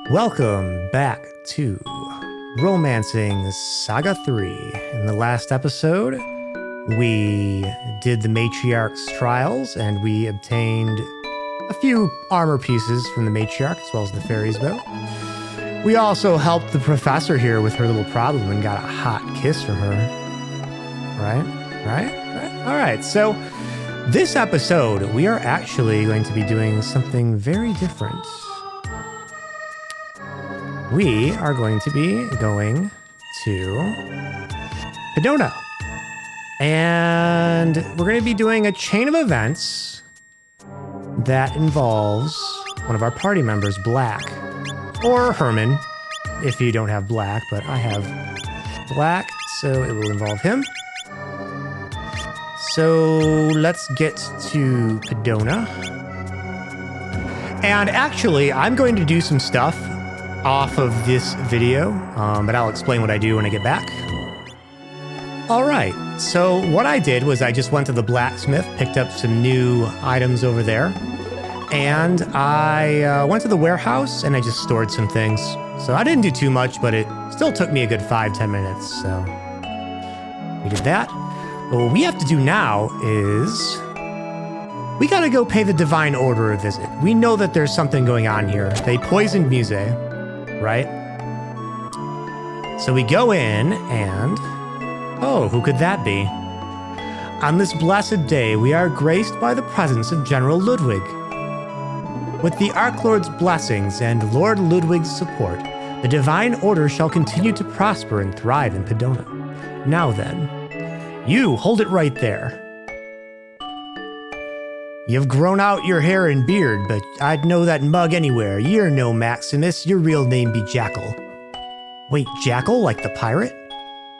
Welcome back to Romancing Saga 3. In the last episode, we did the Matriarch's trials and we obtained a few armor pieces from the Matriarch as well as the fairy's bow. We also helped the professor here with her little problem and got a hot kiss from her. Right? All right, so this episode, we are actually going to be doing something very different. We are going to be going to Pedona. And we're going to be doing a chain of events that involves one of our party members, Black. Or Herman, if you don't have Black, but I have Black, so it will involve him. So let's get to Pedona. And actually, I'm going to do some stuff off of this video, but I'll explain what I do when I get back. All right, so what I did was I just went to the blacksmith, picked up some new items over there, and I went to the warehouse and I just stored some things. So I didn't do too much, but it still took me a good 5-10 minutes, so we did that. But what we have to do now is we gotta go pay the Divine Order a visit. We know that there's something going on here. They poisoned Muse, right? So we go in and, oh, who could that be? On this blessed day, we are graced by the presence of General Ludwig. With the Archlord's blessings and Lord Ludwig's support, the Divine Order shall continue to prosper and thrive in Pedona. Now then, you hold it right there. You've grown out your hair and beard, but I'd know that mug anywhere. You're no Maximus, your real name be Jackal. Wait, Jackal, like the pirate?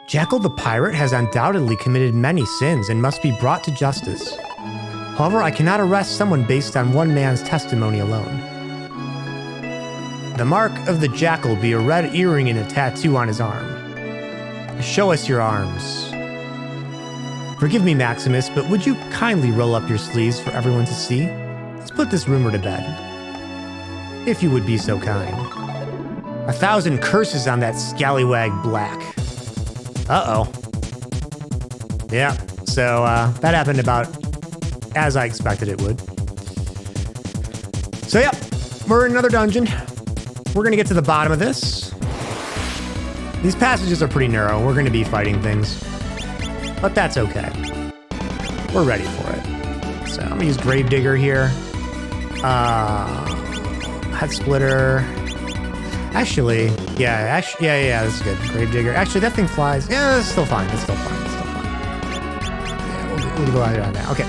Jackal the pirate has undoubtedly committed many sins and must be brought to justice. However, I cannot arrest someone based on one man's testimony alone. The mark of the Jackal be a red earring and a tattoo on his arm. Show us your arms. Forgive me, Maximus, but would you kindly roll up your sleeves for everyone to see? Let's put this rumor to bed. If you would be so kind. 1,000 curses on that scallywag Black. Uh-oh. Yeah, so that happened about as I expected it would. So yeah, we're in another dungeon. We're gonna get to the bottom of this. These passages are pretty narrow. We're gonna be fighting things. But that's okay. We're ready for it. So I'm gonna use Gravedigger here. Head Splitter. Actually, yeah, this is good. Gravedigger. Actually, that thing flies. Yeah, it's still fine. It's still fine. Yeah, we'll go ahead on that. Okay.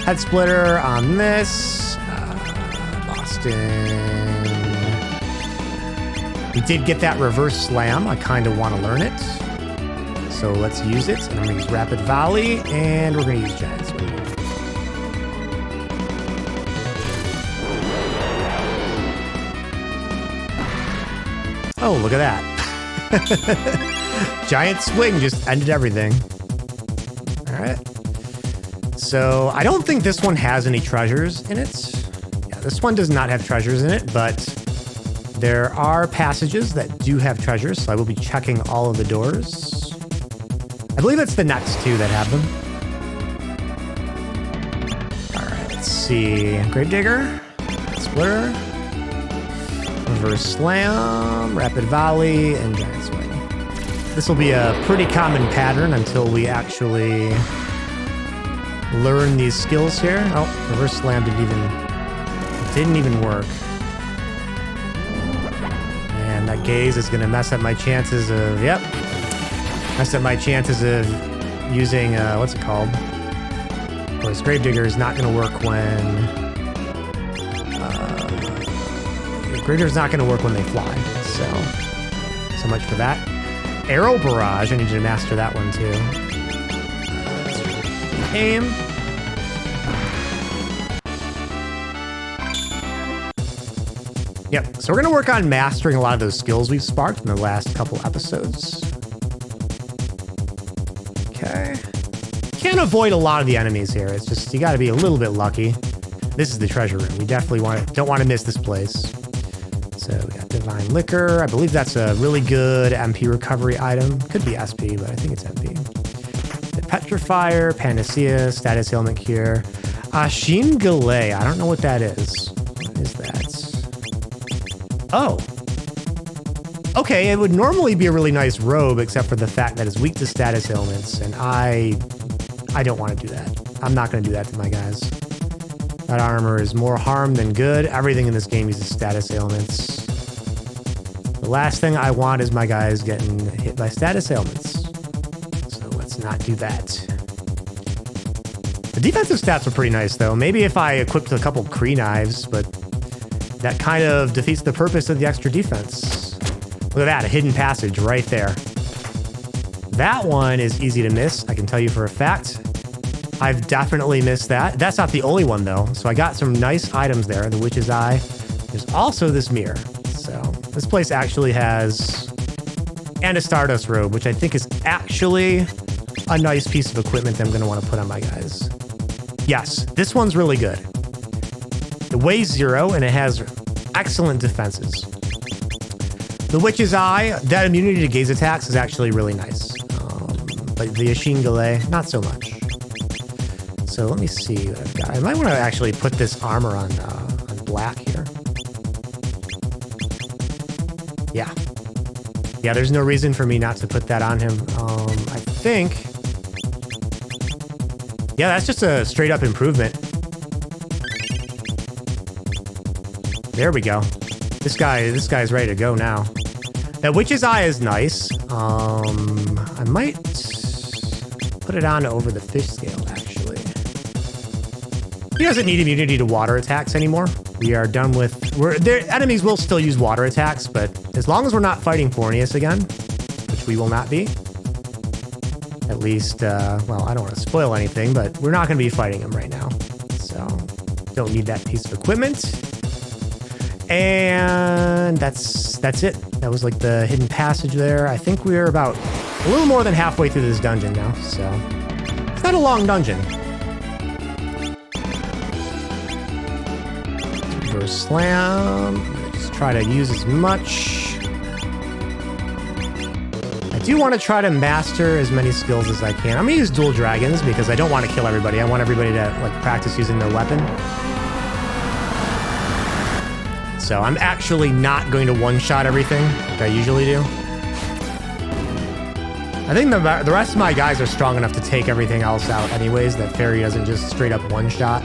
Head Splitter on this. Boston. We did get that reverse slam. I kind of want to learn it. So let's use it. And I'm going to use Rapid Volley, and we're going to use Giant Swing. Oh, look at that. Giant Swing just ended everything. All right. So I don't think this one has any treasures in it. Yeah, this one does not have treasures in it, but there are passages that do have treasures, so I will be checking all of the doors. I believe it's the next two that have them. All right, let's see. Gravedigger, Splitter, Reverse Slam, Rapid Volley, and Giant Swing. This will be a pretty common pattern until we actually learn these skills here. Oh, Reverse Slam didn't even work. And that gaze is going to mess up my chances of, messed up my chances of using, what's it called? Of course, Gravedigger is not going to work when... Gravedigger's not going to work when they fly, so much for that. Arrow Barrage, I need you to master that one too. Aim. Yep, so we're going to work on mastering a lot of those skills we've sparked in the last couple episodes. Okay. Can't avoid a lot of the enemies here. It's just, you got to be a little bit lucky. This is the treasure room. We definitely don't want to miss this place. So we got Divine Liquor. I believe that's a really good MP recovery item. Could be SP, but I think it's MP. The Petrifier, Panacea, Status Ailment Cure. Ashin Galay. I don't know what that is. What is that? Oh. Okay, it would normally be a really nice robe, except for the fact that it's weak to status ailments, and I don't want to do that. I'm not going to do that to my guys. That armor is more harm than good. Everything in this game uses status ailments. The last thing I want is my guys getting hit by status ailments. So let's not do that. The defensive stats are pretty nice, though. Maybe if I equipped a couple Kree knives, but that kind of defeats the purpose of the extra defense. Look at that, a hidden passage right there. That one is easy to miss, I can tell you for a fact. I've definitely missed that. That's not the only one, though. So I got some nice items there. The Witch's Eye. There's also this mirror. So this place actually has... And a Stardust Robe, which I think is actually a nice piece of equipment that I'm going to want to put on my guys. Yes, this one's really good. It weighs 0, and it has excellent defenses. The Witch's Eye, that immunity to gaze attacks is actually really nice. But the Ashin Galay, not so much. So let me see what I've got. I might want to actually put this armor on black here. Yeah. Yeah, there's no reason for me not to put that on him. I think... Yeah, that's just a straight up improvement. There we go. This guy's ready to go now. That Witch's Eye is nice. I might put it on over the fish scale, actually. He doesn't need immunity to water attacks anymore. We are done with... Their enemies will still use water attacks, but as long as we're not fighting Fornius again, which we will not be, at least, well, I don't want to spoil anything, but we're not going to be fighting him right now. So, don't need that piece of equipment. And that's it. That was like the hidden passage there. I think we're about a little more than halfway through this dungeon now, so it's not a long dungeon. Reverse slam. Just try to use as much. I do want to try to master as many skills as I can. I'm gonna use dual dragons because I don't want to kill everybody. I want everybody to like practice using their weapon. So I'm actually not going to one-shot everything like I usually do. I think the rest of my guys are strong enough to take everything else out anyways, that Fairy doesn't just straight up one-shot.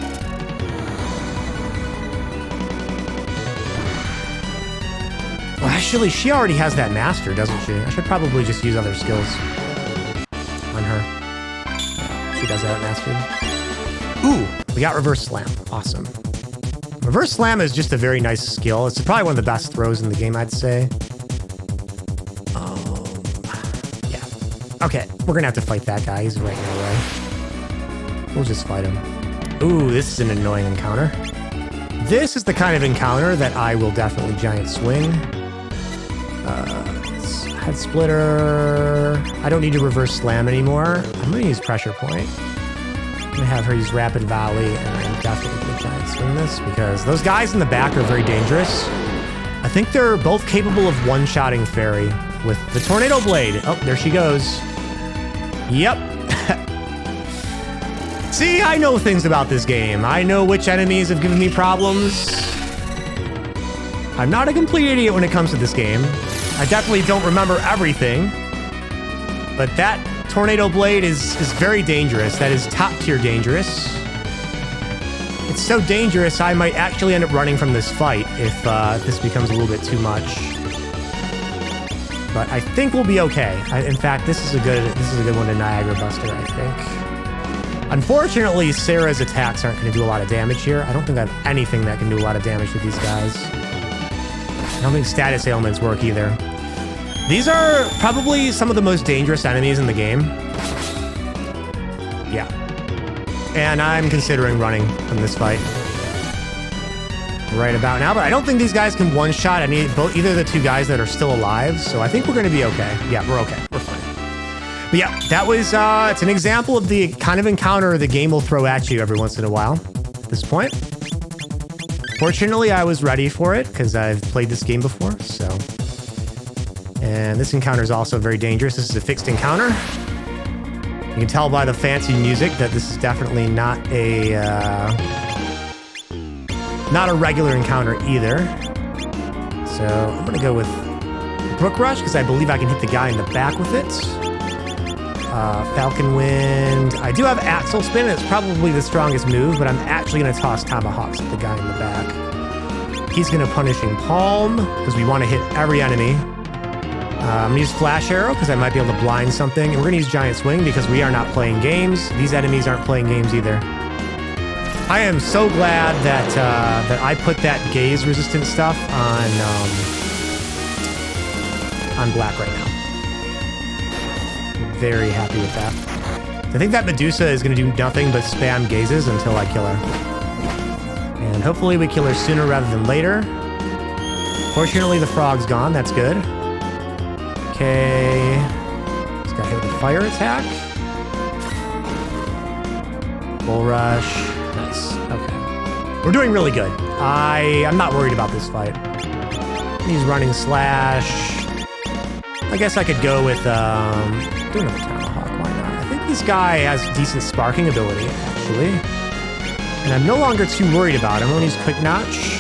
Well, actually, she already has that master, doesn't she? I should probably just use other skills on her. Yeah, she does have it mastered. Ooh, we got reverse slam. Awesome. Reverse slam is just a very nice skill. It's probably one of the best throws in the game, I'd say. Yeah. Okay, we're gonna have to fight that guy. He's right in our way. We'll just fight him. Ooh, this is an annoying encounter. This is the kind of encounter that I will definitely giant swing. Head splitter. I don't need to reverse slam anymore. I'm gonna use pressure point. I'm gonna have her use rapid volley, and I'm definitely gonna giant swing this because those guys in the back are very dangerous. I think they're both capable of one-shotting Fairy with the Tornado Blade. Oh, there she goes. Yep. See, I know things about this game. I know which enemies have given me problems. I'm not a complete idiot when it comes to this game. I definitely don't remember everything, but that Tornado Blade is very dangerous. That is top tier dangerous. It's so dangerous I might actually end up running from this fight if this becomes a little bit too much. But I think we'll be okay. In fact, this is a good one to Niagara Buster, I think. Unfortunately, Sarah's attacks aren't going to do a lot of damage here. I don't think I have anything that can do a lot of damage with these guys. I don't think status ailments work either. These are probably some of the most dangerous enemies in the game. Yeah. And I'm considering running from this fight right about now, but I don't think these guys can one-shot either of the two guys that are still alive, so I think we're going to be okay. Yeah, we're okay. We're fine. But yeah, that was, it's an example of the kind of encounter the game will throw at you every once in a while at this point. Fortunately, I was ready for it because I've played this game before, so. And this encounter is also very dangerous. This is a fixed encounter. You can tell by the fancy music that this is definitely not a regular encounter either. So I'm gonna go with Brook Rush because I believe I can hit the guy in the back with it. Falcon Wind. I do have Axle Spin. It's probably the strongest move, but I'm actually gonna toss Tomahawks at the guy in the back. He's gonna Punishing Palm because we want to hit every enemy. I'm gonna use Flash Arrow because I might be able to blind something. And we're gonna use Giant Swing because we are not playing games. These enemies aren't playing games either. I am so glad that that I put that gaze resistant stuff on black right now. I'm very happy with that. I think that Medusa is gonna do nothing but spam gazes until I kill her. And hopefully we kill her sooner rather than later. Fortunately, the frog's gone. That's good. Okay. Just got hit with a fire attack. Bull Rush. Nice. Okay. We're doing really good. I'm not worried about this fight. He's running Slash. I guess I could go with do another Tomahawk. Why not? I think this guy has decent sparking ability, actually. And I'm no longer too worried about him. I'm gonna use Quick Notch.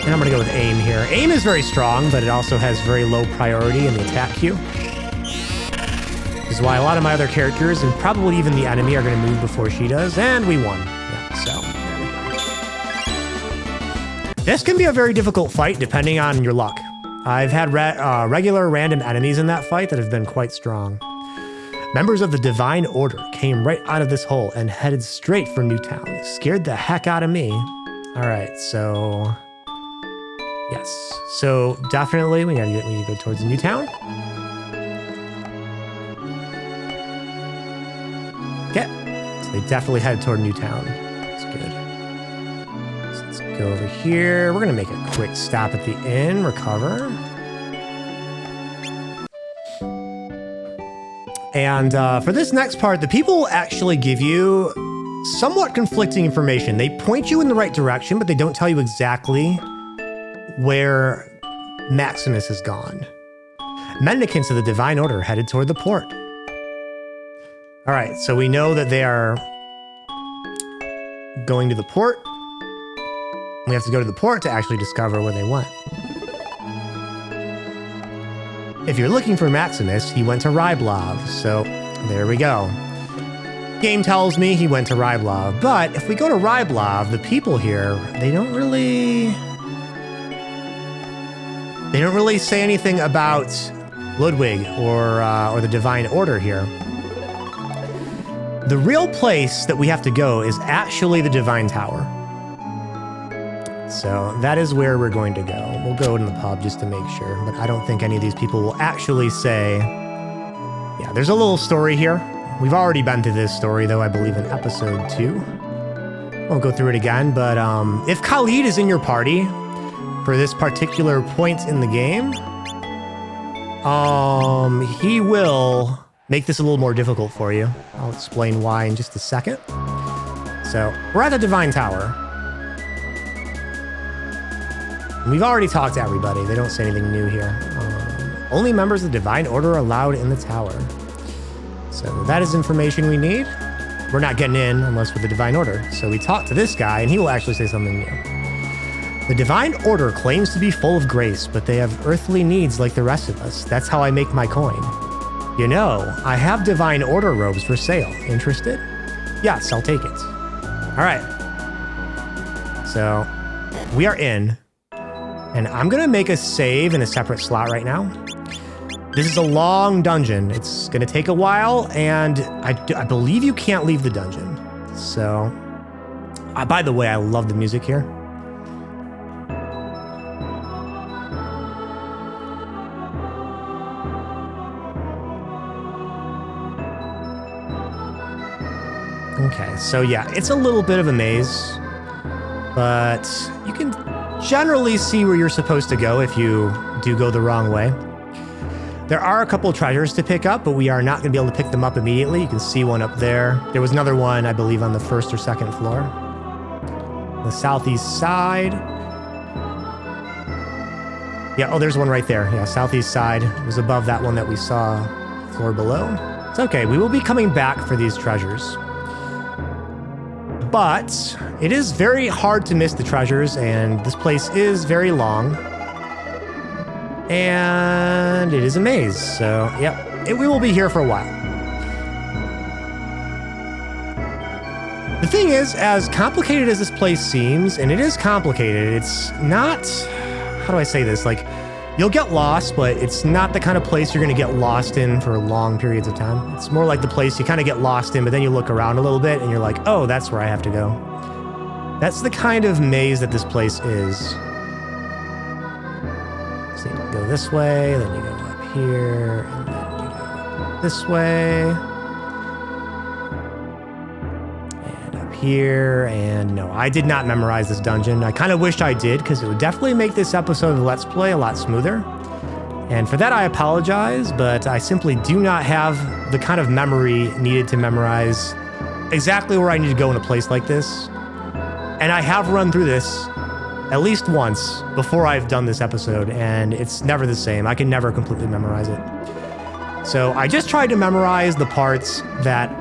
And I'm gonna go with Aim here. Aim is very strong, but it also has very low priority in the attack queue. Which is why a lot of my other characters, and probably even the enemy, are gonna move before she does. And we won. Yeah, so there we go. This can be a very difficult fight depending on your luck. I've had regular random enemies in that fight that have been quite strong. Members of the Divine Order came right out of this hole and headed straight for Newtown. Scared the heck out of me. All right, so yes, so definitely we need to go towards Newtown. Okay, so they definitely head toward Newtown. That's good. Go over here. We're gonna make a quick stop at the inn, recover. And for this next part, the people actually give you somewhat conflicting information. They point you in the right direction, but they don't tell you exactly where Maximus has gone. Mendicants of the Divine Order headed toward the port. All right, so we know that they are going to the port. We have to go to the port to actually discover where they went. If you're looking for Maximus, he went to Ryblov, so there we go. Game tells me he went to Ryblov, but if we go to Ryblov, the people here, they don't really say anything about Ludwig or the Divine Order here. The real place that we have to go is actually the Divine Tower. So that is where we're going to go. We'll go in the pub just to make sure, but I don't think any of these people will actually say... Yeah, there's a little story here. We've already been through this story, though, I believe in episode 2. Won't go through it again, but if Khalid is in your party for this particular point in the game, he will make this a little more difficult for you. I'll explain why in just a second. So, we're at the Divine Tower. We've already talked to everybody. They don't say anything new here. Only members of the Divine Order are allowed in the tower. So that is information we need. We're not getting in unless with the Divine Order. So we talk to this guy, and he will actually say something new. The Divine Order claims to be full of grace, but they have earthly needs like the rest of us. That's how I make my coin. You know, I have Divine Order robes for sale. Interested? Yes, I'll take it. All right. So we are in. And I'm gonna make a save in a separate slot right now. This is a long dungeon. It's gonna take a while, and I believe you can't leave the dungeon. So, by the way, I love the music here. Okay, so yeah, it's a little bit of a maze, but you can generally see where you're supposed to go if you do go the wrong way. There are a couple treasures to pick up, but we are not going to be able to pick them up immediately. You can see one up there. There was another one, I believe, on the first or second floor. The southeast side. Yeah, oh, there's one right there. Yeah, southeast side. It was above that one that we saw floor below. It's okay. We will be coming back for these treasures. But it is very hard to miss the treasures, and this place is very long. And it is a maze, so yep, we will be here for a while. The thing is, as complicated as this place seems, and it is complicated, it's not, how do I say this? Like, you'll get lost, but it's not the kind of place you're gonna get lost in for long periods of time. It's more like the place you kind of get lost in, but then you look around a little bit and you're like, oh, that's where I have to go. That's the kind of maze that this place is. So you go this way, then you go up here, and then you go this way. And up here, and no, I did not memorize this dungeon. I kind of wished I did, because it would definitely make this episode of Let's Play a lot smoother. And for that, I apologize, but I simply do not have the kind of memory needed to memorize exactly where I need to go in a place like this. And I have run through this at least once before I've done this episode, and it's never the same. I can never completely memorize it. So I just tried to memorize the parts that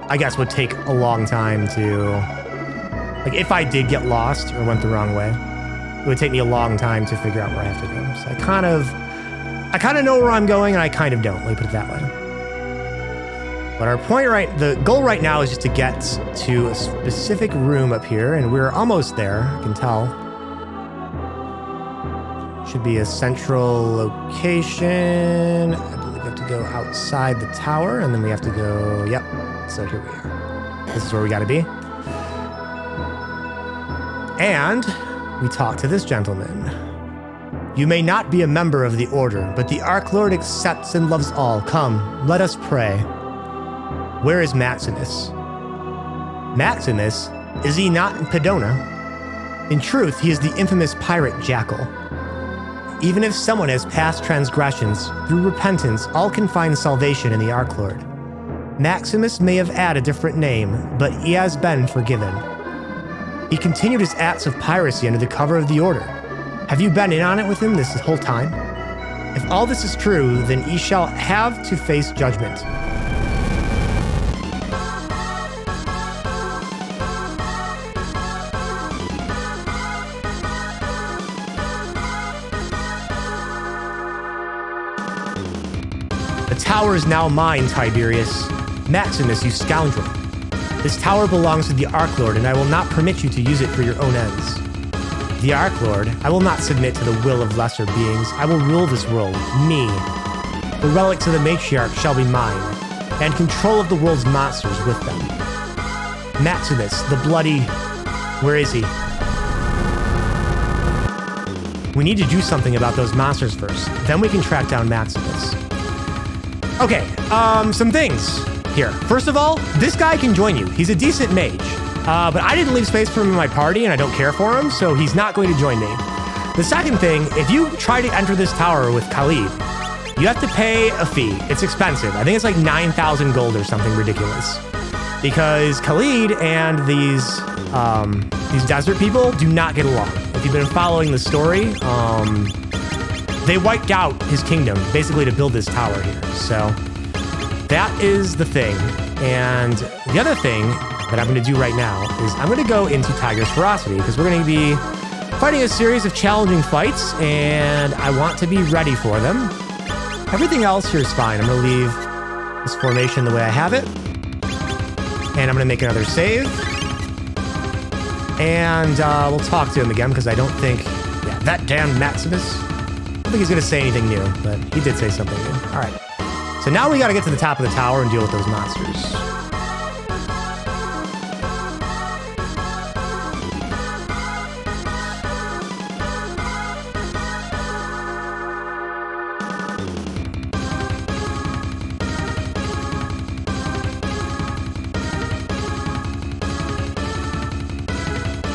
I guess would take a long time to, like, if I did get lost or went the wrong way, it would take me a long time to figure out where I have to go. So I kind of know where I'm going, and I kind of don't. Let me put it that way. But the goal right now is just to get to a specific room up here, and we're almost there, I can tell. Should be a central location. I believe we have to go outside the tower, and then we have to go, yep. So here we are. This is where we gotta be. And we talk to this gentleman. You may not be a member of the Order, but the Arc Lord accepts and loves all. Come, let us pray. Where is Maximus? Maximus? Is he not in Pedona? In truth, he is the infamous pirate Jackal. Even if someone has past transgressions, through repentance, all can find salvation in the Arc Lord. Maximus may have had a different name, but he has been forgiven. He continued his acts of piracy under the cover of the Order. Have you been in on it with him this whole time? If all this is true, then he shall have to face judgment. The tower is now mine, Tiberius. Maximus, you scoundrel. This tower belongs to the Arc Lord, and I will not permit you to use it for your own ends. The Arc Lord, I will not submit to the will of lesser beings. I will rule this world, me. The relics of the matriarch shall be mine, and control of the world's monsters with them. Maximus, the bloody... Where is he? We need to do something about those monsters first. Then we can track down Maximus. Okay, some things here. First of all, this guy can join you. He's a decent mage. But I didn't leave space for him in my party, and I don't care for him, so he's not going to join me. The second thing, if you try to enter this tower with Khalid, you have to pay a fee. It's expensive. I think it's like 9,000 gold or something ridiculous. Because Khalid and these desert people do not get along. If you've been following the story, they wiped out his kingdom, basically to build this tower here. So that is the thing. And the other thing that I'm going to do right now is I'm going to go into Tiger's Ferocity, because we're going to be fighting a series of challenging fights, and I want to be ready for them. Everything else here is fine. I'm going to leave this formation the way I have it, and I'm going to make another save, and we'll talk to him again, because I don't think, yeah, that damn Maximus, I don't think he's going to say anything new, but he did say something new. All right. So now we got to get to the top of the tower and deal with those monsters.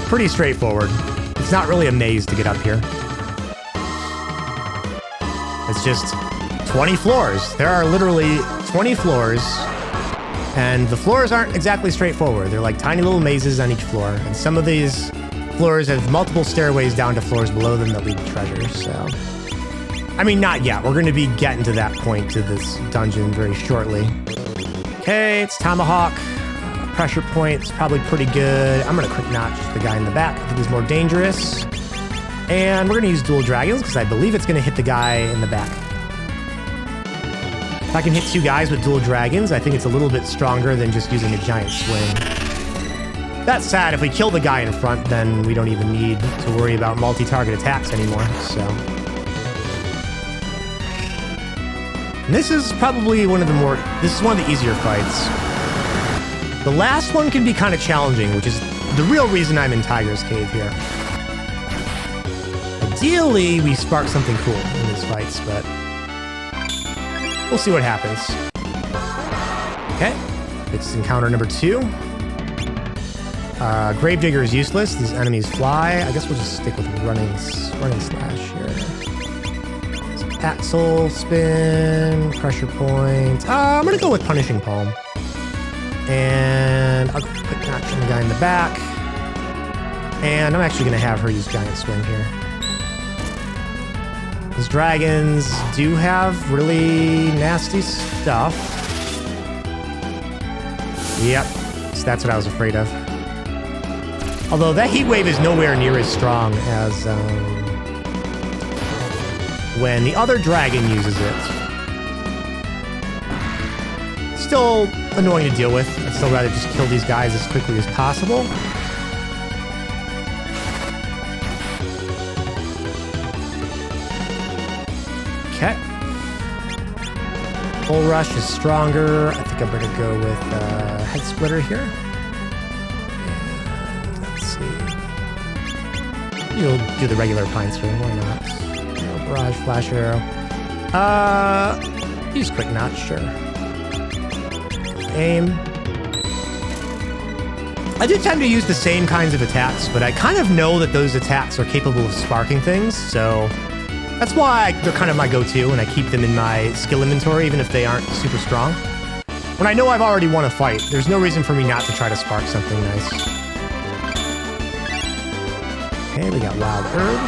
Pretty straightforward. It's not really a maze to get up here. It's just 20 floors. There are literally 20 floors, and the floors aren't exactly straightforward. They're like tiny little mazes on each floor, and some of these Floors have multiple stairways down to floors below them that lead to treasures, so... I mean, not yet. We're going to be getting to that point to this dungeon very shortly. Okay, it's Tomahawk. Pressure point's probably pretty good. I'm going to quick notch the guy in the back. I think he's more dangerous. And we're going to use dual dragons because I believe it's going to hit the guy in the back. If I can hit two guys with dual dragons, I think it's a little bit stronger than just using a giant swing. That said, if we kill the guy in front, then we don't even need to worry about multi-target attacks anymore, so... And this is probably one of the easier fights. The last one can be kind of challenging, which is the real reason I'm in Tiger's Cave here. Ideally, we spark something cool in these fights, but we'll see what happens. Okay, it's encounter number 2. Gravedigger is useless. These enemies fly. I guess we'll just stick with running slash here. Axle, spin, pressure point. I'm gonna go with Punishing Palm. And I'll quick notch on the guy in the back. And I'm actually gonna have her use Giant Swing here. These dragons do have really nasty stuff. Yep, so that's what I was afraid of. Although that heat wave is nowhere near as strong as when the other dragon uses it. Still annoying to deal with. I'd still rather just kill these guys as quickly as possible. Okay. Bull Rush is stronger. I think I'm going to go with Head Splitter here. And let's see. You'll do the regular Pine String, why not? Barrage, Flash Arrow. Use Quick Notch, sure. Aim. I do tend to use the same kinds of attacks, but I kind of know that those attacks are capable of sparking things, so that's why they're kind of my go-to, and I keep them in my skill inventory, even if they aren't super strong. When I know I've already won a fight, there's no reason for me not to try to spark something nice. Okay, we got Wild Herb.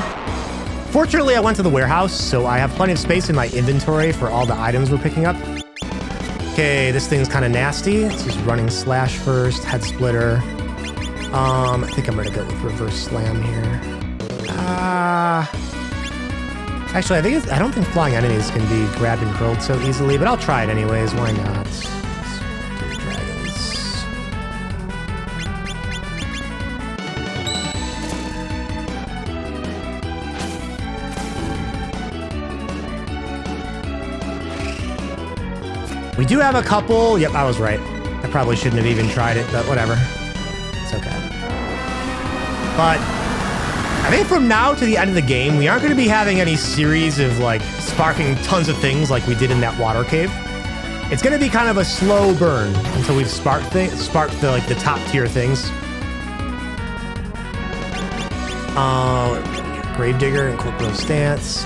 Fortunately, I went to the warehouse, so I have plenty of space in my inventory for all the items we're picking up. Okay, this thing's kind of nasty. Let's use Running Slash first, Head Splitter. I think I'm gonna go with Reverse Slam here. Actually, I don't think flying enemies can be grabbed and curled so easily, but I'll try it anyways. Why not? Let's do the dragons. We do have a couple. Yep, I was right. I probably shouldn't have even tried it, but whatever. It's okay. But I think from now to the end of the game, we aren't going to be having any series of like sparking tons of things like we did in that water cave. It's going to be kind of a slow burn until we've sparked the top tier things. Gravedigger and Corporal Stance,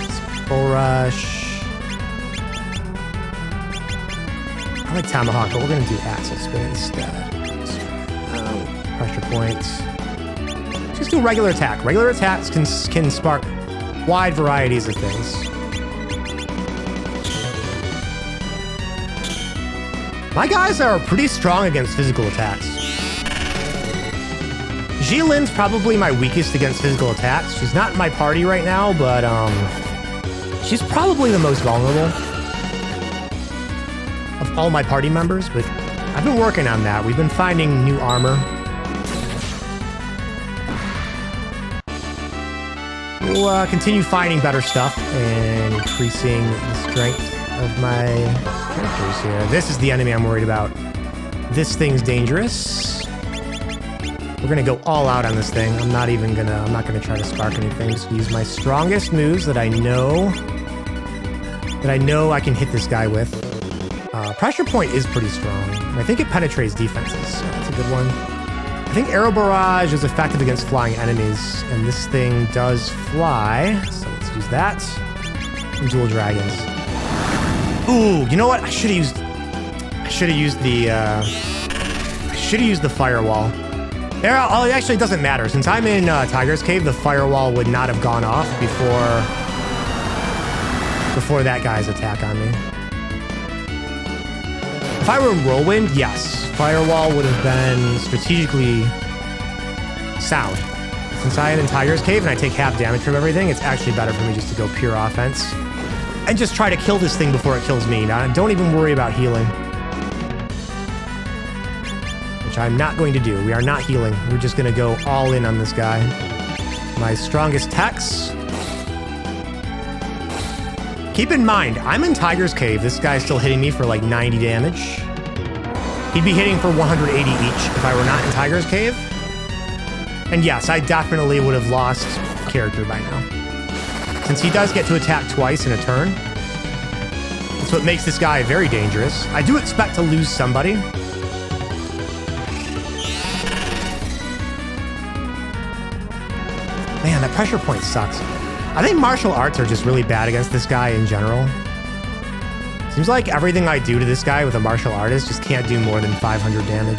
Bull Rush. I like Tomahawk, but we're going to do Axle Spin instead. Pressure points. Just do a regular attack. Regular attacks can spark wide varieties of things. My guys are pretty strong against physical attacks. Jilin's probably my weakest against physical attacks. She's not in my party right now, but she's probably the most vulnerable of all my party members, but I've been working on that. We've been finding new armor. We'll continue finding better stuff and increasing the strength of my characters here. This is the enemy I'm worried about. This thing's dangerous. We're gonna go all out on this thing. I'm not gonna try to spark anything. Just use my strongest moves that I know I can hit this guy with. Pressure point is pretty strong. I think it penetrates defenses, so that's a good one. I think Arrow Barrage is effective against flying enemies, and this thing does fly, so let's use that. And Dual Dragons. Ooh, you know what? I should have used the firewall. There, oh, it actually doesn't matter. Since I'm in Tiger's Cave, the firewall would not have gone off before that guy's attack on me. If I were in Whirlwind, yes, firewall would have been strategically sound. Since I am in Tiger's Cave and I take half damage from everything, it's actually better for me just to go pure offense and just try to kill this thing before it kills me. Now, don't even worry about healing. Which I'm not going to do. We are not healing. We're just going to go all in on this guy. My strongest techs. Keep in mind, I'm in Tiger's Cave. This guy's still hitting me for like 90 damage. He'd be hitting for 180 each if I were not in Tiger's Cave. And yes, I definitely would have lost character by now. Since he does get to attack twice in a turn, that's what makes this guy very dangerous. I do expect to lose somebody. Man, that pressure point sucks. I think martial arts are just really bad against this guy in general. Seems like everything I do to this guy with a martial artist just can't do more than 500 damage.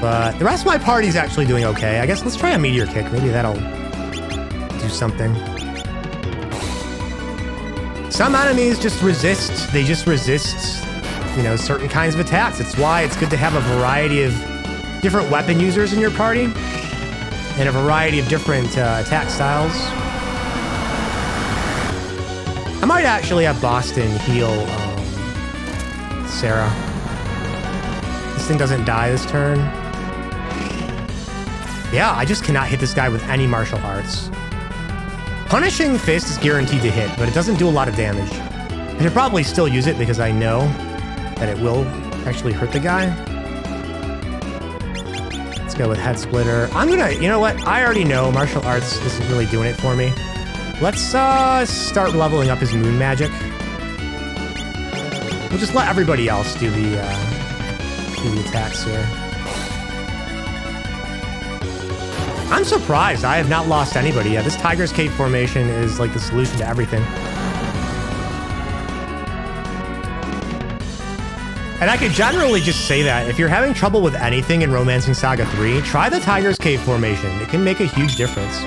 But the rest of my party's actually doing okay. I guess let's try a meteor kick. Maybe that'll do something. Some enemies just resist. They just resist, you know, certain kinds of attacks. It's why it's good to have a variety of different weapon users in your party. And a variety of different attack styles. I might actually have Boston heal Sarah. This thing doesn't die this turn. Yeah, I just cannot hit this guy with any martial arts. Punishing Fist is guaranteed to hit, but it doesn't do a lot of damage. I should probably still use it because I know that it will actually hurt the guy. Go with Head Splitter. I'm gonna, you know what? I already know martial arts isn't really doing it for me. Let's start leveling up his moon magic. We'll just let everybody else do the attacks here. I'm surprised I have not lost anybody yet. This Tiger's Cave formation is like the solution to everything. And I could generally just say that if you're having trouble with anything in Romancing Saga 3, try the Tiger's Cave formation. It can make a huge difference.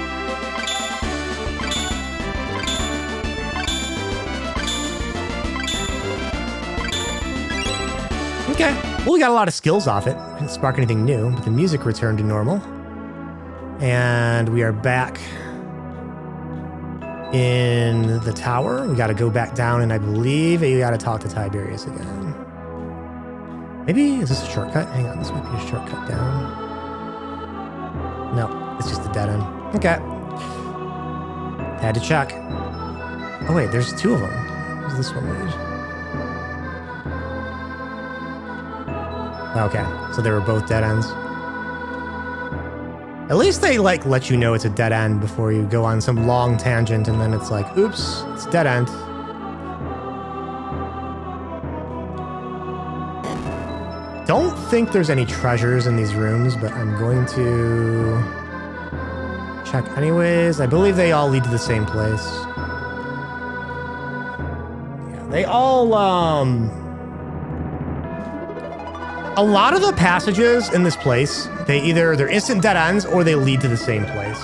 Okay, well, we got a lot of skills off it. Didn't spark anything new, but the music returned to normal. And we are back in the tower. We got to go back down, and I believe you got to talk to Tiberius again. Maybe, is this a shortcut? Hang on, this might be a shortcut down. No, it's just a dead end. Okay. Had to check. Oh wait, there's two of them. What does this one lead? Okay, so they were both dead ends. At least they like let you know it's a dead end before you go on some long tangent and then it's like, oops, it's dead end. Don't think there's any treasures in these rooms, but I'm going to check anyways. I believe they all lead to the same place. Yeah, they all, a lot of the passages in this place, they're instant dead ends or they lead to the same place.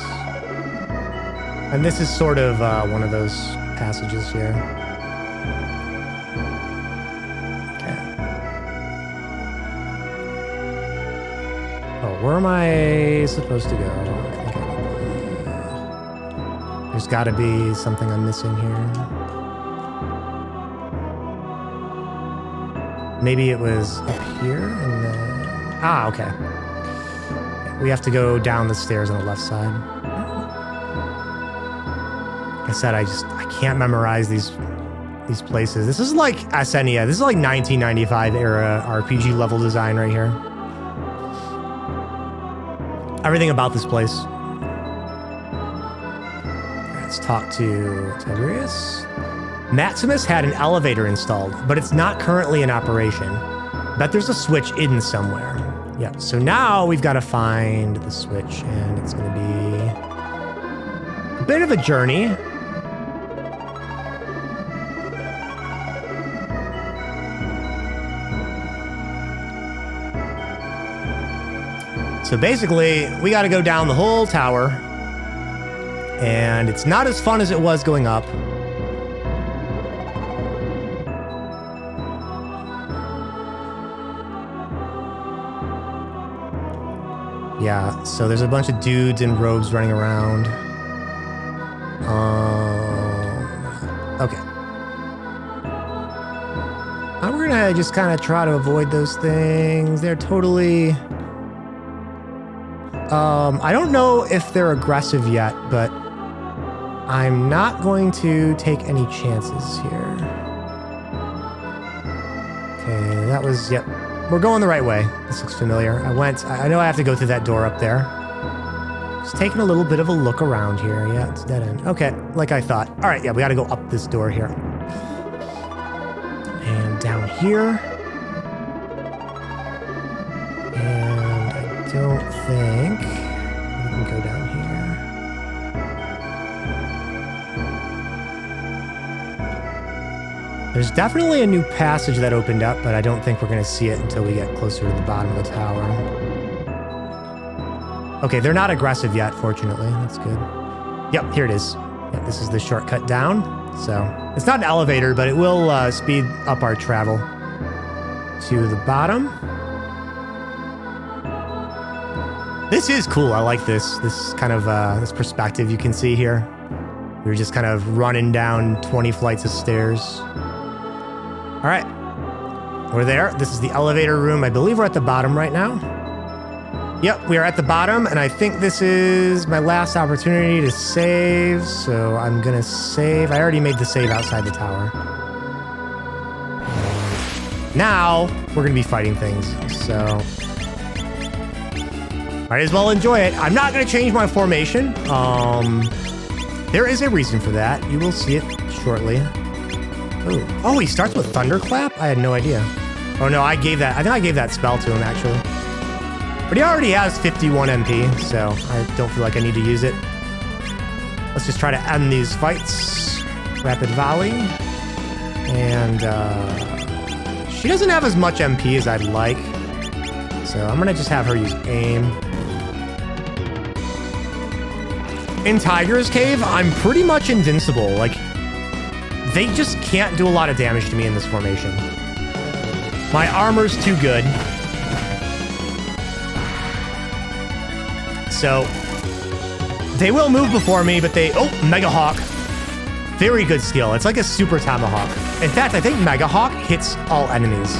And this is sort of one of those passages here. Where am I supposed to go? There's got to be something I'm missing here. Maybe it was up here and then... Ah, okay. We have to go down the stairs on the left side. Like I said, I can't memorize these places. This is like SNES. This is like 1995 era RPG level design right here. Everything about this place. Let's talk to Tiberius. Maximus had an elevator installed, but it's not currently in operation. Bet there's a switch hidden somewhere. Yep, so now we've got to find the switch, and it's going to be a bit of a journey. So basically, we got to go down the whole tower. And it's not as fun as it was going up. Yeah, so there's a bunch of dudes in robes running around. Okay. We're gonna just kind of try to avoid those things. They're totally... I don't know if they're aggressive yet, but I'm not going to take any chances here. Okay, that was... Yep. We're going the right way. This looks familiar. I know I have to go through that door up there. Just taking a little bit of a look around here. Yeah, it's dead end. Okay, like I thought. All right, yeah, we got to go up this door here. And down here. And I don't think we can go down here. There's definitely a new passage that opened up, but I don't think we're going to see it until we get closer to the bottom of the tower. Okay, they're not aggressive yet, fortunately. That's good. Yep, here it is. Yep, this is the shortcut down. So it's not an elevator, but it will speed up our travel to the bottom. This is cool. I like this. This kind of this perspective you can see here. We're just kind of running down 20 flights of stairs. All right, we're there. This is the elevator room. I believe we're at the bottom right now. Yep, we are at the bottom, and I think this is my last opportunity to save, so I'm gonna save. I already made the save outside the tower. Now, we're gonna be fighting things, so might as well enjoy it. I'm not gonna change my formation. There is a reason for that. You will see it shortly. Oh, he starts with Thunderclap? I had no idea. Oh no, I think I gave that spell to him actually. But he already has 51 MP, so I don't feel like I need to use it. Let's just try to end these fights. Rapid volley. And she doesn't have as much MP as I'd like. So I'm gonna just have her use aim. In Tiger's Cave, I'm pretty much invincible. Like, they just can't do a lot of damage to me in this formation. My armor's too good. So, they will move before me, but they... Oh, Mega Hawk. Very good skill. It's like a super Tomahawk. In fact, I think Mega Hawk hits all enemies.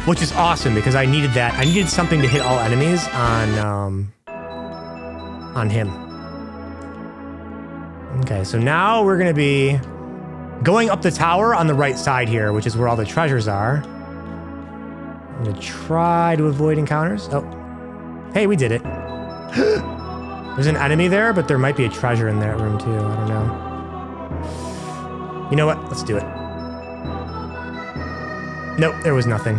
Which is awesome, because I needed that. I needed something to hit all enemies on him. Okay, so now we're going to be going up the tower on the right side here, which is where all the treasures are. I'm going to try to avoid encounters. Oh. Hey, we did it. There's an enemy there, but there might be a treasure in that room too. I don't know. You know what? Let's do it. Nope, there was nothing.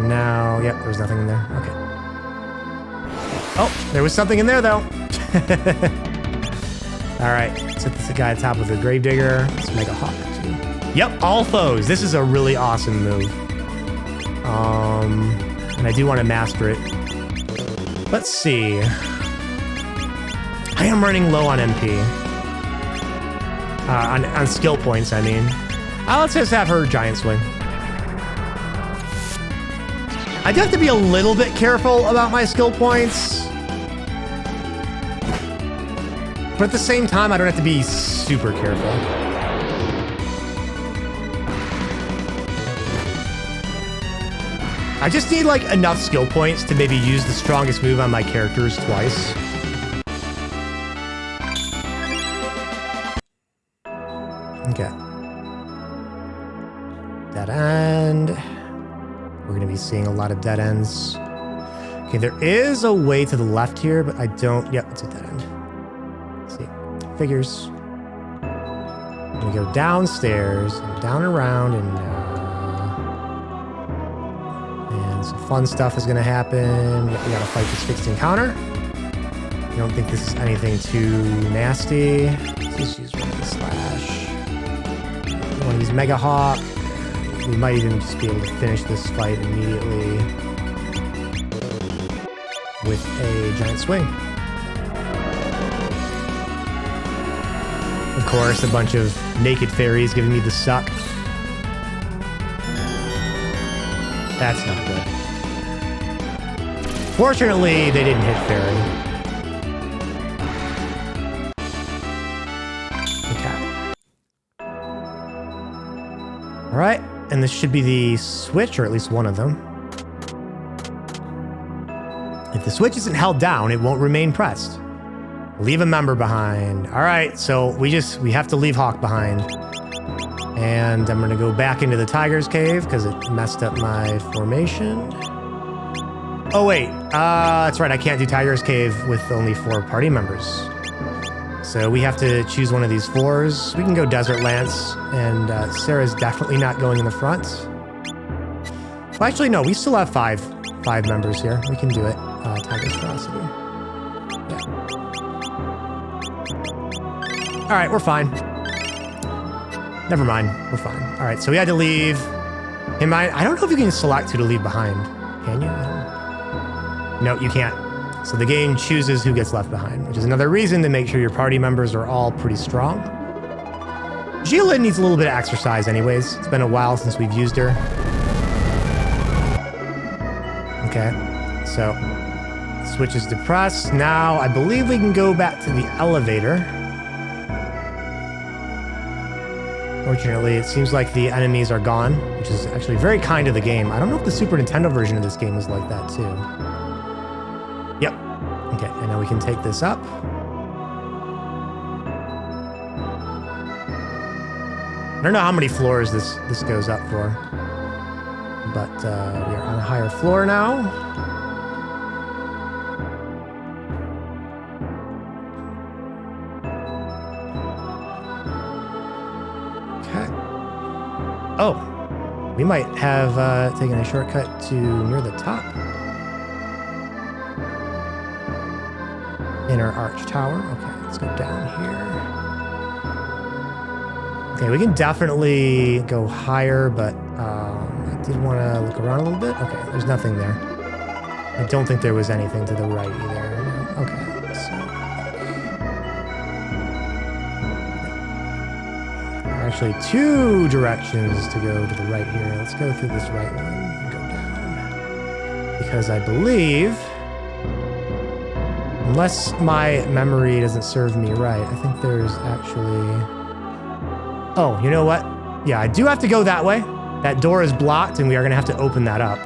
Now, yep, there was nothing in there. Okay. Oh, there was something in there though. All right, let's hit this guy at the top with a Gravedigger. Let's make a Hawk too. Yep, all foes. This is a really awesome move. And I do want to master it. Let's see. I am running low on MP. On skill points, I mean. Let's just have her Giant Swing. I do have to be a little bit careful about my skill points. But at the same time, I don't have to be super careful. I just need like enough skill points to maybe use the strongest move on my characters twice. Okay. Dead end. We're going to be seeing a lot of dead ends. Okay, there is a way to the left here, but I don't... Yep, it's a dead end. Let's see. Figures. I'm going to go downstairs and down and around, and some fun stuff is going to happen. We got to fight this fixed encounter. I don't think this is anything too nasty. Let's just use one slash. One of these Mega Hawk. We might even just be able to finish this fight immediately. with a giant swing. Of course, a bunch of naked fairies giving me the suck. That's not good. Fortunately, they didn't hit fairy. Okay. All right, and this should be the switch, or at least one of them. If the switch isn't held down, it won't remain pressed. Leave a member behind. All right, so we have to leave Hawk behind. And I'm gonna go back into the Tiger's Cave because it messed up my formation. Oh wait, that's right, I can't do Tiger's Cave with only 4 party members. So we have to choose one of these 4s. We can go Desert Lance, and Sarah's definitely not going in the front. Well, actually, no, we still have five members here. We can do it. Tiger's Ferocity. Yeah. All right, we're fine. Never mind, we're fine. All right, so we had to leave him behind. I don't know if you can select who to leave behind. Can you? No, you can't. So the game chooses who gets left behind, which is another reason to make sure your party members are all pretty strong. Gila needs a little bit of exercise anyways. It's been a while since we've used her. Okay, so switch is depressed. Now I believe we can go back to the elevator. Fortunately, it seems like the enemies are gone, which is actually very kind of the game. I don't know if the Super Nintendo version of this game is like that too. Yep. Okay, and now we can take this up. I don't know how many floors this goes up for, but we are on a higher floor now. Oh, we might have taken a shortcut to near the top. Inner Arch Tower. Okay, let's go down here. Okay, we can definitely go higher, but I did want to look around a little bit. Okay, there's nothing there. I don't think there was anything to the right either. No. Okay, so... Actually, 2 directions to go to the right here. Let's go through this right one and go down. Because I believe, unless my memory doesn't serve me right, I think there's actually... Oh, you know what? Yeah, I do have to go that way. That door is blocked, and we are going to have to open that up.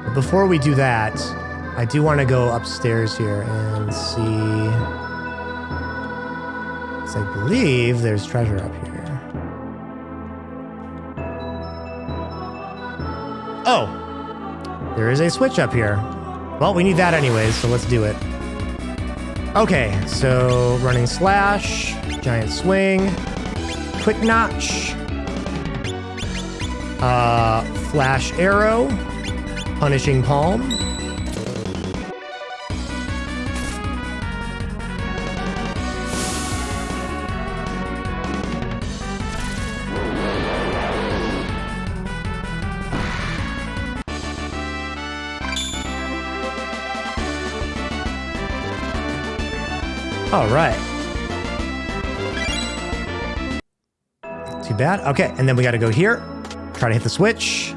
But before we do that, I do want to go upstairs here and see... I believe there's treasure up here. Oh, there is a switch up here. Well, we need that anyways, so let's do it. Okay, so running slash, giant swing, quick notch, flash arrow, punishing palm. All right. Too bad. Okay, and then we got to go here. Try to hit the switch.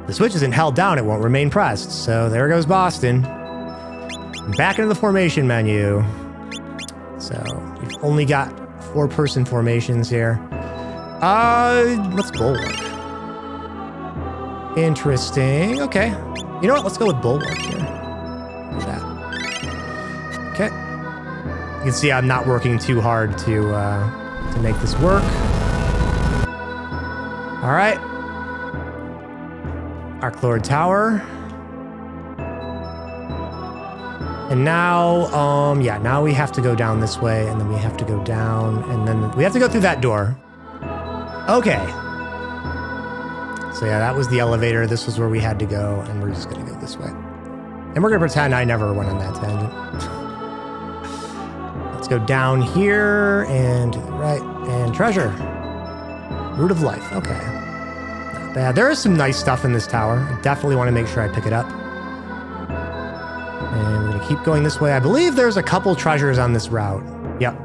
The switch isn't held down, it won't remain pressed. So there goes Boston. Back into the formation menu. So we've only got 4-person formations here. Let's bulwark. Interesting. Okay. You know what? Let's go with bulwark here. Do that. Okay. You can see I'm not working too hard to make this work. All right. Arc Lord Tower. And now, now we have to go down this way, and then we have to go down, and then we have to go through that door. Okay. So yeah, that was the elevator. This was where we had to go, and we're just gonna go this way. And we're gonna pretend I never went on that tangent. Let's go down here, and to the right, and treasure. Root of Life, okay. Not bad. There is some nice stuff in this tower. I definitely want to make sure I pick it up. keep going this way. I believe there's a couple treasures on this route. Yep.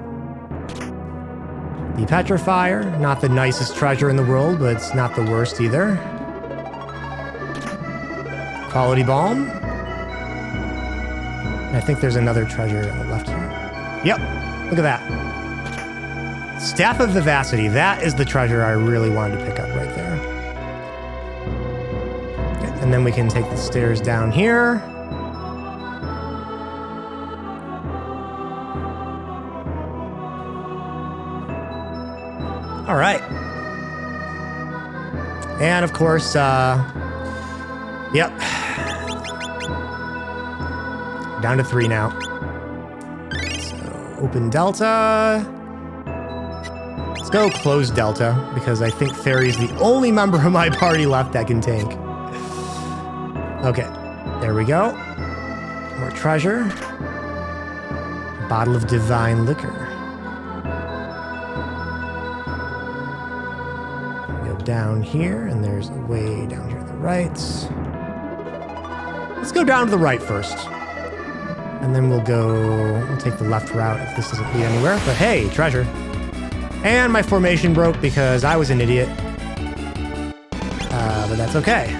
The Petrifier, not the nicest treasure in the world, but it's not the worst either. Quality Balm. And I think there's another treasure on the left here. Yep, look at that. Staff of Vivacity, that is the treasure I really wanted to pick up right there. Okay, and then we can take the stairs down here. All right. And of course, yep. Down to 3 now. So open Delta. Let's go close Delta because I think Fairy's the only member of my party left that can tank. Okay, there we go. More treasure. Bottle of Divine Liquor. Down here, and there's a way down here to the right. Let's go down to the right first. And then we'll take the left route if this doesn't lead anywhere. But hey, treasure. And my formation broke because I was an idiot. But that's okay.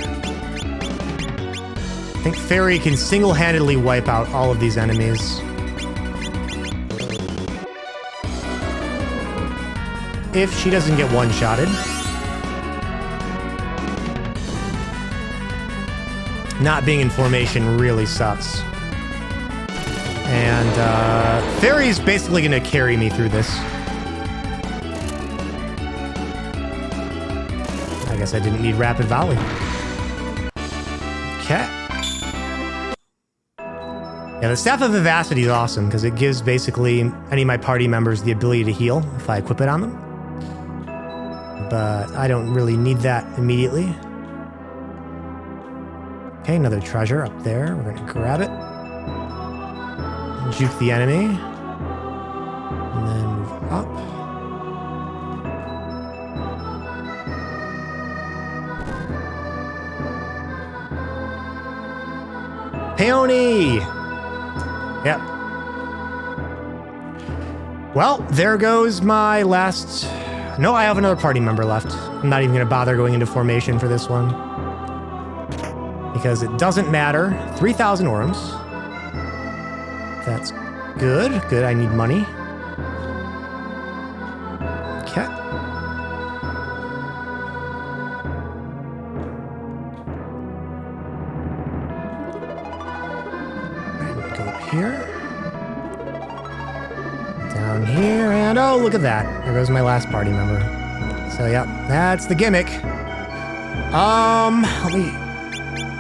I think Fairy can single-handedly wipe out all of these enemies. If she doesn't get one-shotted. Not being in formation really sucks. And Fairy's basically going to carry me through this. I guess I didn't need Rapid Volley. Okay. Yeah, the Staff of Vivacity is awesome because it gives basically any of my party members the ability to heal if I equip it on them. But I don't really need that immediately. Okay, another treasure up there. We're going to grab it. Juke the enemy. And then move up. Peony! Yep. Well, there goes my last... No, I have another party member left. I'm not even going to bother going into formation for this one. Because it doesn't matter. 3,000 orums. That's good. Good, I need money. Okay. Alright, go up here. Down here, and oh, look at that. There goes my last party member. So, yeah, that's the gimmick. Let me...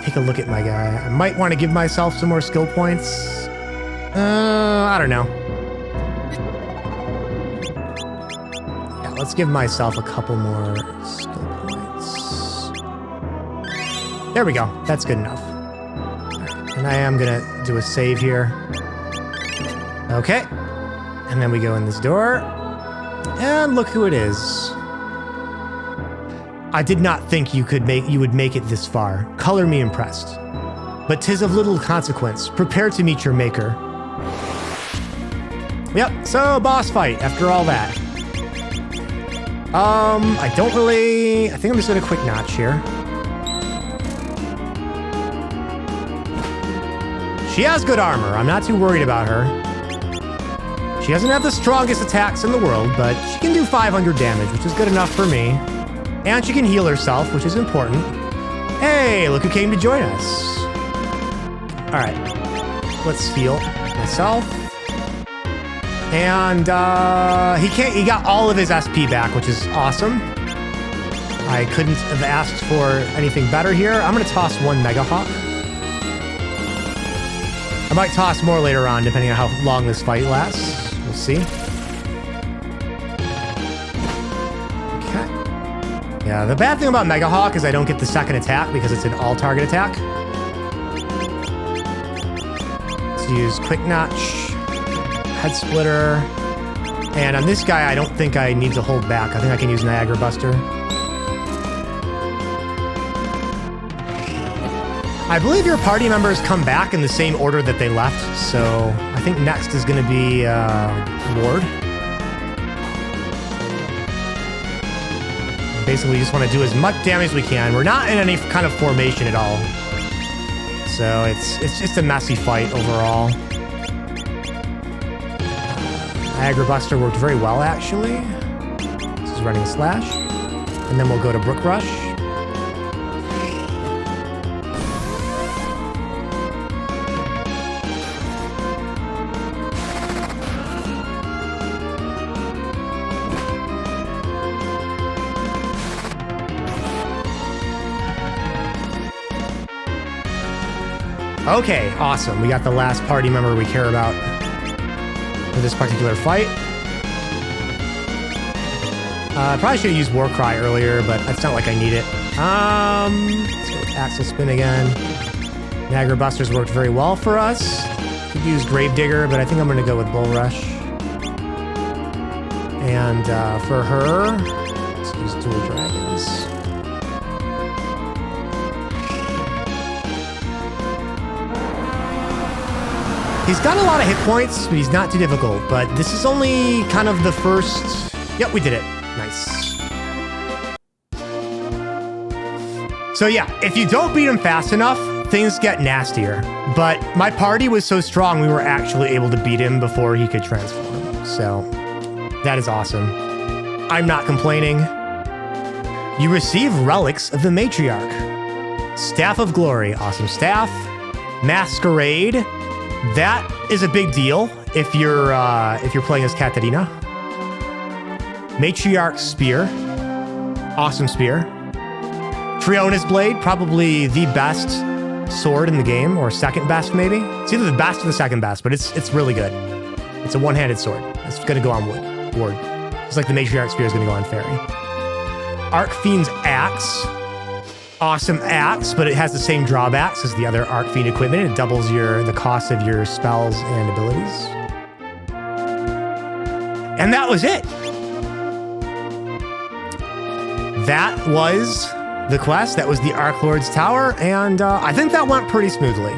take a look at my guy. I might want to give myself some more skill points. I don't know. Yeah, let's give myself a couple more skill points. There we go. That's good enough. Right. And I am going to do a save here. Okay. And then we go in this door. And look who it is. I did not think you would make it this far. Color me impressed. But 'tis of little consequence. Prepare to meet your maker. Yep, so boss fight after all that. I don't really... I think I'm just gonna quick notch here. She has good armor. I'm not too worried about her. She doesn't have the strongest attacks in the world, but she can do 500 damage, which is good enough for me. And she can heal herself, which is important. Hey, look who came to join us. All right, let's heal myself. And he got all of his SP back, which is awesome. I couldn't have asked for anything better here. I'm gonna toss one Mega Hawk. I might toss more later on, depending on how long this fight lasts. We'll see. Okay. Yeah, the bad thing about Mega Hawk is I don't get the second attack because it's an all-target attack. Let's use Quick Notch. Head Splitter. And on this guy, I don't think I need to hold back. I think I can use Niagara Buster. I believe your party members come back in the same order that they left, so I think next is going to be Ward. Basically, we just want to do as much damage as we can. We're not in any kind of formation at all. So it's just a messy fight overall. Niagara Buster worked very well, actually. This is running a slash. And then we'll go to Brook Rush. Okay, awesome. We got the last party member we care about for this particular fight. Probably should have used Warcry earlier, but it's not like I need it. Let's go with Axle Spin again. Niagara Busters worked very well for us. Could use Gravedigger, but I think I'm going to go with Bull Rush. And for her, let's use Dual Dragons. He's got a lot of hit points, but he's not too difficult. But this is only kind of the first... Yep, we did it. Nice. So yeah, if you don't beat him fast enough, things get nastier. But my party was so strong, we were actually able to beat him before he could transform. So that is awesome. I'm not complaining. You receive Relics of the Matriarch. Staff of Glory. Awesome staff. Masquerade. That is a big deal if you're playing as Katarina. Matriarch Spear. Awesome spear. Triona's Blade, probably the best sword in the game, or second best maybe. It's either the best or the second best, but it's really good. It's a one-handed sword. It's gonna go on Ward. Just like the Matriarch Spear is gonna go on Fairy. Arcfiend's Axe. Awesome axe, but it has the same drawbacks as the other Arcfiend equipment. It doubles the cost of your spells and abilities. And that was it. That was the quest. That was the Arc Lord's Tower, and I think that went pretty smoothly.